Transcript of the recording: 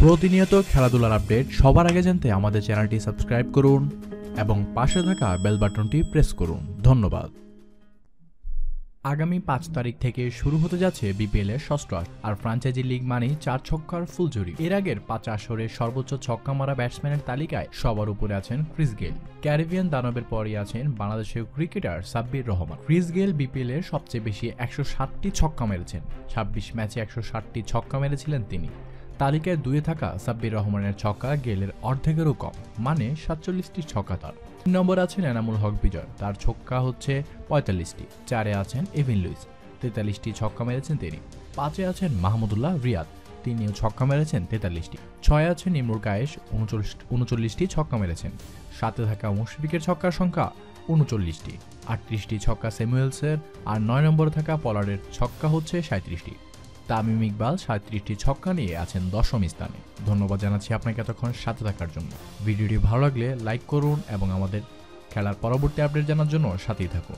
প্রতিনিয়ত খেলাধুলার আপডেট সবার আগে জানতে আমাদের চ্যানেলটি সাবস্ক্রাইব করুন এবং পাশে থাকা বেল বাটনটি প্রেস করুন। ধন্যবাদ। আগামী 5 তারিখ থেকে শুরু হতে যাচ্ছে বিপিএল এর ষষ্ঠ আসর। আর ফ্র্যাঞ্চাইজি লিগ মানেই 4 ছক্কার ফুলঝুরি। এর আগের 5 আসরের সর্বোচ্চ ছক্কা মারা ব্যাটসম্যানের তালিকায় সবার উপরে আছেন ক্রিস গেইল। ক্যারিবিয়ান দানবের পরই আছেন বাংলাদেশের cricketer Sabbir Rahman. Chris Gayle BPL এর সবচেয়ে বেশি 160টি ছক্কা মেরেছেন। 26 ম্যাচে 160টি ছক্কা মেরেছিলেন তিনি। তালিকায় 2-এ থাকা সাব্বির রহমানের ছক্কা গেইলের অর্ধেকেরও কম, মানে 47টি ছক্কা তার। 3 নম্বরে আছেন এনামুল হক বিজয়, তার ছক্কা হচ্ছে 45টি। 4-এ আছেন এভিন লুইস, 43টি ছক্কা মেরেছেন তিনি। 5-এ আছেন মাহমুদুল্লাহ রিয়াদ, তিনিও ছক্কা মেরেছেন 43টি। 6-এ আছেন ইমরুল কায়েস, 39টি ছক্কা মেরেছেন। 7-এ থাকা মুশফিকের ছক্কার সংখ্যা 39টি। 38টি ছক্কা স্যামুয়েলসের। আর 9 নম্বরে থাকা পলার্ডের ছক্কা হচ্ছে 37টি। তামিম ইকবাল 37টি ছক্কা নিয়ে আছেন 10ম স্থানে। ধন্যবাদ জানাচ্ছি আপনাকে এতক্ষণ সাথে থাকার জন্য। ভিডিওটি ভালো লাগলে লাইক করুন এবং আমাদের খেলার পরবর্তী আপডেট জানার জন্য সাথেই থাকুন।